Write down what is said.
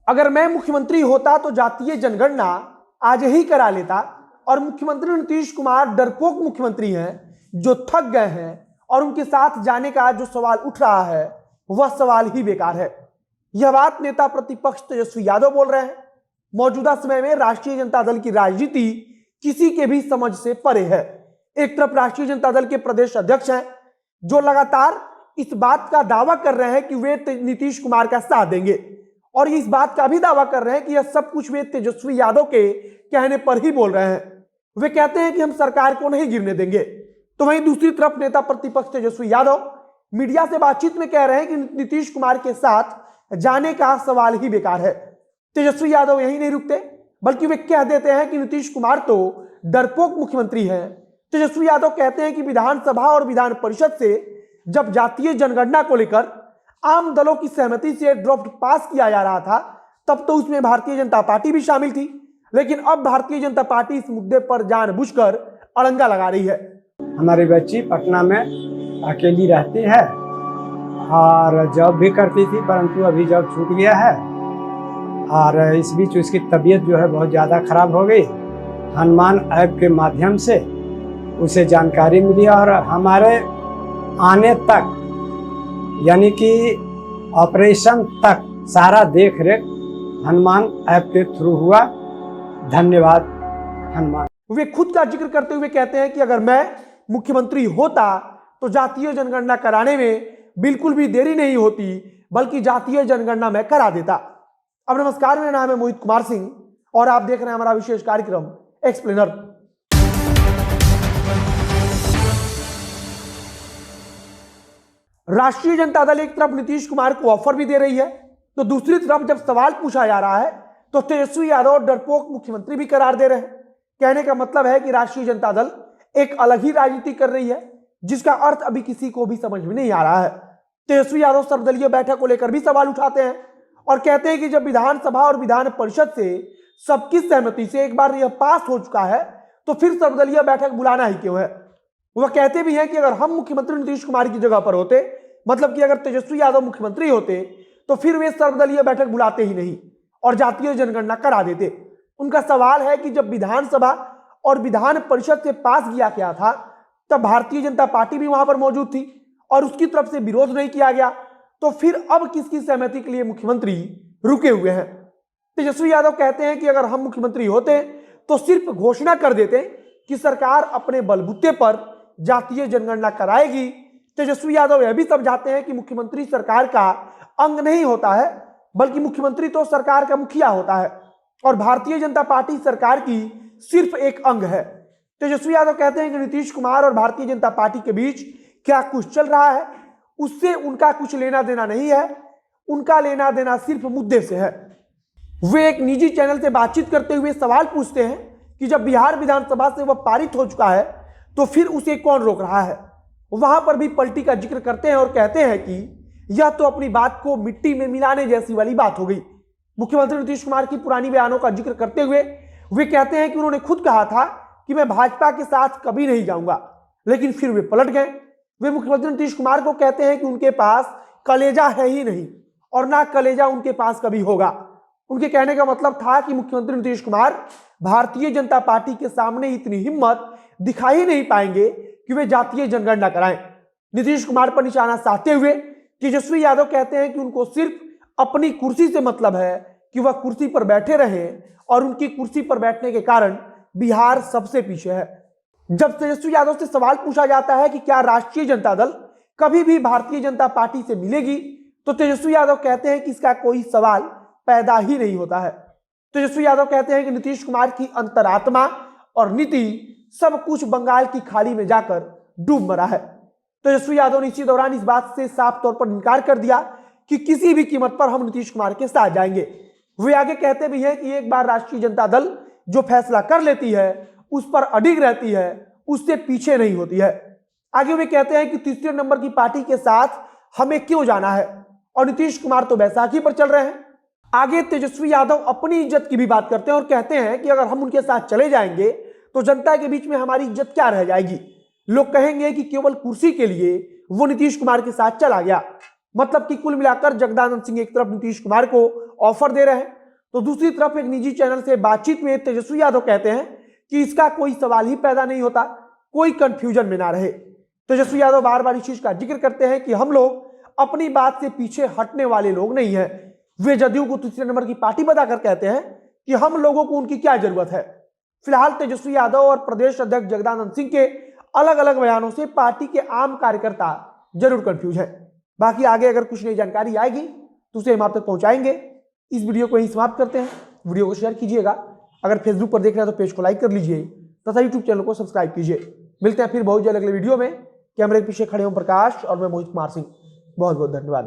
अगर मैं मुख्यमंत्री होता तो जातीय जनगणना आज ही करा लेता। और मुख्यमंत्री नीतीश कुमार डरपोक मुख्यमंत्री हैं जो थक गए हैं और उनके साथ जाने का जो सवाल उठ रहा है वह सवाल ही बेकार है। यह बात नेता प्रतिपक्ष तेजस्वी यादव बोल रहे हैं। मौजूदा समय में राष्ट्रीय जनता दल की राजनीति किसी के भी समझ से परे है। एक तरफ राष्ट्रीय जनता दल के प्रदेश अध्यक्ष हैं जो लगातार इस बात का दावा कर रहे हैं कि वे नीतीश कुमार का साथ देंगे और इस बात का भी दावा कर रहे हैं कि यह सब कुछ वे तेजस्वी यादव के कहने पर ही बोल रहे हैं। वे कहते हैं कि हम सरकार को नहीं गिरने देंगे। तो वहीं दूसरी तरफ नेता प्रतिपक्ष तेजस्वी यादव मीडिया से बातचीत में कह रहे हैं कि नीतीश कुमार के साथ जाने का सवाल ही बेकार है। तेजस्वी यादव यही नहीं रुकते बल्कि वे कह देते हैं कि नीतीश कुमार तो डरपोक मुख्यमंत्री हैं। तेजस्वी यादव कहते हैं कि विधानसभा और विधान परिषद से जब जातीय जनगणना को लेकर आम दलों की सहमति से ड्राफ्ट पास किया जा रहा था तब तो उसमें भारतीय जनता पार्टी भी शामिल थी, लेकिन अब भारतीय जनता पार्टी इस मुद्दे पर जानबूझकर अड़ंगा लगा रही है। हमारी बच्ची पटना में अकेली रहती है और जॉब भी करती थी, परंतु अभी जॉब छूट गया है और इस बीच उसकी तबीयत जो है बहुत ज़्यादा खराब हो गई। हनुमान ऐप के माध्यम से उसे जानकारी मिली और हमारे आने तक यानी कि ऑपरेशन तक सारा देख रेख हनुमान ऐप के थ्रू हुआ। धन्यवाद हनुमान। वे खुद का जिक्र करते हुए कहते हैं कि अगर मैं मुख्यमंत्री होता तो जातीय जनगणना कराने में बिल्कुल भी देरी नहीं होती, बल्कि जातीय जनगणना मैं करा देता। अब नमस्कार, मेरा नाम है मोहित कुमार सिंह और आप देख रहे हैं हमारा विशेष कार्यक्रम एक्सप्लेनर। राष्ट्रीय जनता दल एक तरफ नीतीश कुमार को ऑफर भी दे रही है तो दूसरी तरफ जब सवाल पूछा जा रहा है तो तेजस्वी यादव डरपोक मुख्यमंत्री भी करार दे रहे हैं। कहने का मतलब है कि राष्ट्रीय जनता दल एक अलग ही राजनीति कर रही है जिसका अर्थ अभी किसी को भी समझ में नहीं आ रहा है। तेजस्वी यादव सर्वदलीय बैठक को लेकर भी सवाल उठाते हैं और कहते हैं कि जब विधानसभा और विधान परिषद से सबकी सहमति से एक बार यह पास हो चुका है तो फिर सर्वदलीय बैठक बुलाना ही क्यों है। वह कहते भी हैं कि अगर हम मुख्यमंत्री नीतीश कुमार की जगह पर होते, मतलब कि अगर तेजस्वी यादव मुख्यमंत्री होते तो फिर वे सर्वदलीय बैठक बुलाते ही नहीं और जातीय जनगणना करा देते। उनका सवाल है कि जब विधानसभा और विधान परिषद से पास किया गया था तब भारतीय जनता पार्टी भी वहां पर मौजूद थी और उसकी तरफ से विरोध नहीं किया गया, तो फिर अब किसकी सहमति के लिए मुख्यमंत्री रुके हुए हैं। तेजस्वी यादव कहते हैं कि अगर हम मुख्यमंत्री होते तो सिर्फ घोषणा कर देते कि सरकार अपने बलबूते पर जातीय जनगणना कराएगी। तेजस्वी यादव यह भी समझाते हैं कि मुख्यमंत्री सरकार का अंग नहीं होता है, बल्कि मुख्यमंत्री तो सरकार का मुखिया होता है और भारतीय जनता पार्टी सरकार की सिर्फ एक अंग है। तेजस्वी यादव कहते हैं कि नीतीश कुमार और भारतीय जनता पार्टी के बीच क्या कुछ चल रहा है उससे उनका कुछ लेना देना नहीं है, उनका लेना देना सिर्फ मुद्दे से है। वे एक निजी चैनल से बातचीत करते हुए सवाल पूछते हैं कि जब बिहार विधानसभा से वह पारित हो चुका है तो फिर उसे कौन रोक रहा है। वहां पर भी पलटी का जिक्र करते हैं और कहते हैं कि यह तो अपनी बात को मिट्टी में मिलाने जैसी वाली बात हो गई। मुख्यमंत्री नीतीश कुमार की पुरानी बयानों का जिक्र करते हुए वे कहते हैं कि उन्होंने खुद कहा था कि मैं भाजपा के साथ कभी नहीं जाऊंगा, लेकिन फिर वे पलट गए। वे मुख्यमंत्री नीतीश कुमार को कहते हैं कि उनके पास कलेजा है ही नहीं और ना कलेजा उनके पास कभी होगा। उनके कहने का मतलब था कि मुख्यमंत्री नीतीश कुमार भारतीय जनता पार्टी के सामने इतनी हिम्मत दिखा ही नहीं पाएंगे कि वे जातीय जनगणना कराएं। नीतीश कुमार पर निशाना साधते हुए तेजस्वी यादव कहते हैं कि उनको सिर्फ अपनी कुर्सी से मतलब है कि वह कुर्सी पर बैठे रहें और उनकी कुर्सी पर बैठने के कारण बिहार सबसे पीछे है। जब तेजस्वी यादव से सवाल पूछा जाता है कि क्या राष्ट्रीय जनता दल कभी भी भारतीय जनता पार्टी से मिलेगी तो तेजस्वी यादव कहते हैं कि इसका कोई सवाल पैदा ही नहीं होता है। तेजस्वी यादव कहते हैं कि नीतीश कुमार की अंतरात्मा और नीति सब कुछ बंगाल की खाड़ी में जाकर डूब मरा है। तेजस्वी यादव ने इसी दौरान इस बात से साफ तौर पर इनकार कर दिया कि किसी भी कीमत पर हम नीतीश कुमार के साथ जाएंगे। वे आगे कहते भी हैं कि एक बार राष्ट्रीय जनता दल जो फैसला कर लेती है उस पर अडिग रहती है, उससे पीछे नहीं होती है। आगे वे कहते हैं कि तीसरे नंबर की पार्टी के साथ हमें क्यों जाना है और नीतीश कुमार तो बैसाखी पर चल रहे हैं। आगे तेजस्वी यादव अपनी इज्जत की भी बात करते हैं और कहते हैं कि अगर हम उनके साथ चले जाएंगे तो जनता के बीच में हमारी इज्जत क्या रह जाएगी। लोग कहेंगे कि केवल कुर्सी के लिए वो नीतीश कुमार के साथ चला गया। मतलब कि कुल मिलाकर जगदानंद सिंह एक तरफ नीतीश कुमार को ऑफर दे रहे हैं तो दूसरी तरफ एक निजी चैनल से बातचीत में तेजस्वी यादव कहते हैं कि इसका कोई सवाल ही पैदा नहीं होता, कोई कंफ्यूजन में ना रहे। तेजस्वी यादव बार बार इस चीज का जिक्र करते हैं कि हम लोग अपनी बात से पीछे हटने वाले लोग नहीं है। वे जदयू को तीसरे नंबर की पार्टी बताकर कहते हैं कि हम लोगों को उनकी क्या जरूरत है। फिलहाल तेजस्वी यादव और प्रदेश अध्यक्ष जगदानंद सिंह के अलग अलग बयानों से पार्टी के आम कार्यकर्ता जरूर कंफ्यूज है। बाकी आगे अगर कुछ नई जानकारी आएगी तो उसे हम आप तक पहुंचाएंगे। इस वीडियो को यहीं समाप्त करते हैं। वीडियो को शेयर कीजिएगा, अगर फेसबुक पर देख रहे हैं तो पेज को लाइक कर लीजिए तथा यूट्यूब चैनल को सब्सक्राइब कीजिए। मिलते हैं फिर बहुत जल्द अगले वीडियो में। कैमरे के पीछे खड़े ओम प्रकाश और मैं मोहित कुमार सिंह। बहुत बहुत धन्यवाद।